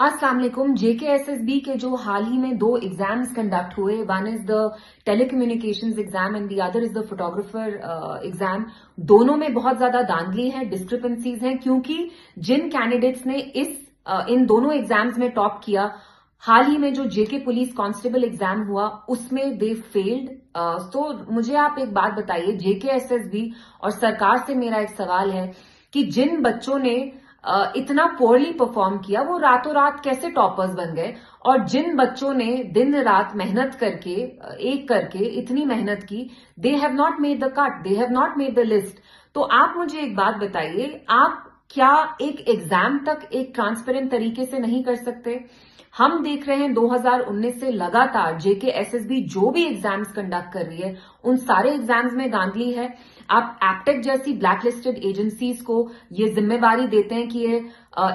अस्सलाम वालेकुम। जेकेएसएसबी के जो हाल ही में 2 एग्जाम्स कंडक्ट हुए, one is the telecommunications exam and the other is the photographer exam. दोनों में बहुत ज्यादा धांधली है, डिस्क्रिपेंसीज हैं, क्योंकि जिन कैंडिडेट्स ने इन दोनों एग्जाम्स में टॉप किया, हाल ही में जो जेके पुलिस कांस्टेबल एग्जाम हुआ उसमें दे फेल्ड। तो मुझे आप एक बात बताइए, जेकेएसएसबी और सरकार से मेरा एक सवाल है कि जिन बच्चों ने इतना पोअरली परफॉर्म किया वो रातों रात कैसे टॉपर्स बन गए, और जिन बच्चों ने दिन रात मेहनत करके एक करके इतनी मेहनत की, they have not made the cut, they have not made the list. तो आप मुझे एक बात बताइए, आप क्या एक एग्जाम तक एक ट्रांसपेरेंट तरीके से नहीं कर सकते? हम देख रहे हैं 2019 से लगातार जेकेएसएसबी जो भी एग्जाम्स कंडक्ट कर रही है उन सारे एग्जाम्स में धांधली है। आप एप्टेक जैसी ब्लैकलिस्टेड एजेंसीज को ये जिम्मेवारी देते हैं कि ये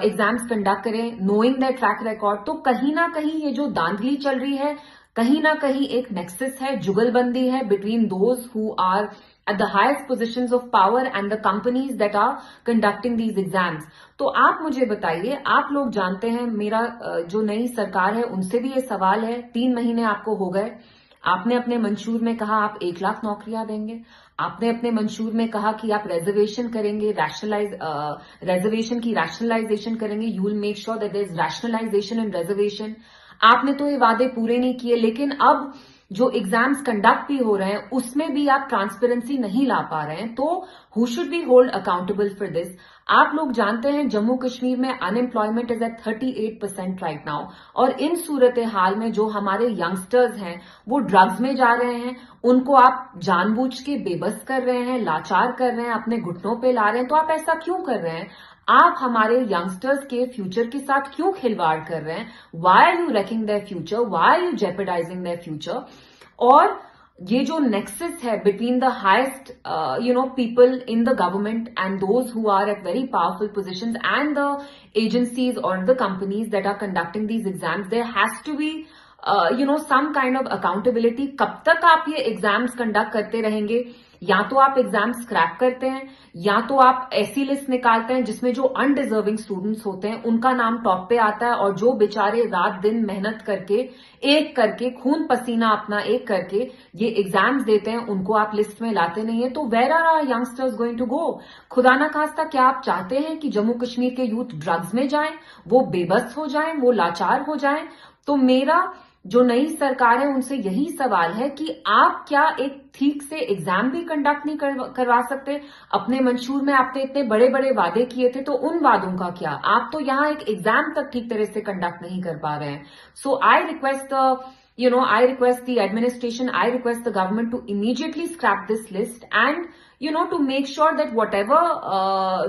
एग्जाम्स कंडक्ट करें, नोइंग दैट ट्रैक रिकॉर्ड। तो कहीं ना कहीं ये जो धांधली चल रही है, कहीं ना कहीं एक नेक्सस है, जुगलबंदी है between those who are at the highest positions of power and the companies that are conducting these exams। तो आप मुझे बताइए, आप लोग जानते हैं, मेरा जो नई सरकार है उनसे भी ये सवाल है, 3 महीने आपको हो गए, आपने अपने मंशूर में कहा आप 1 लाख नौकरियां देंगे, आपने अपने मंशूर में कहा कि आप रिजर्वेशन करेंगे, रिजर्वेशन की रैशनलाइजेशन करेंगे, you will make sure that there is rationalisation in reservation. आपने तो ये वादे पूरे नहीं किए, लेकिन अब जो एग्जाम्स कंडक्ट भी हो रहे हैं उसमें भी आप ट्रांसपेरेंसी नहीं ला पा रहे हैं। तो who should be hold accountable for this? आप लोग जानते हैं जम्मू कश्मीर में unemployment is at 38% right now, और इन सूरत हाल में जो हमारे यंगस्टर्स हैं वो ड्रग्स में जा रहे हैं, उनको आप जानबूझ के बेबस कर रहे हैं, लाचार कर रहे हैं, अपने घुटनों पे ला रहे हैं। तो आप ऐसा क्यों कर रहे हैं? आप हमारे यंगस्टर्स के फ्यूचर के साथ क्यों खिलवाड़ कर रहे हैं? Why are you wrecking their future? Why are you jeopardising their future? और ये जो नेक्सस है between the highest people in the government and those who are at very powerful positions and the agencies और the companies that are conducting these exams, there has to be some kind of accountability. कब तक आप ये exams conduct करते रहेंगे? या तो आप एग्जाम स्क्रैप करते हैं, या तो आप ऐसी लिस्ट निकालते हैं जिसमें जो अनडिजर्विंग स्टूडेंट्स होते हैं उनका नाम टॉप पे आता है, और जो बेचारे रात दिन मेहनत करके एक करके खून पसीना अपना एक करके ये एग्जाम्स देते हैं उनको आप लिस्ट में लाते नहीं है। तो where are our youngsters going to go? खुदा ना खास्ता, क्या आप चाहते हैं कि जम्मू कश्मीर के यूथ ड्रग्स में जाएं, वो बेबस हो जाएं, वो लाचार हो जाएं? तो मेरा जो नई सरकार है उनसे यही सवाल है कि आप क्या एक ठीक से एग्जाम भी कंडक्ट नहीं करवा सकते? अपने मंशूर में आपने इतने बड़े बड़े वादे किए थे, तो उन वादों का क्या? आप तो यहाँ एक एग्जाम तक ठीक तरह से कंडक्ट नहीं कर पा रहे हैं। So I request I request the administration, I request the government to immediately scrap this list and, to make sure that whatever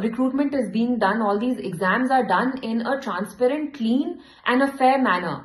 recruitment is being done, all these exams are done in a transparent, clean and a fair manner.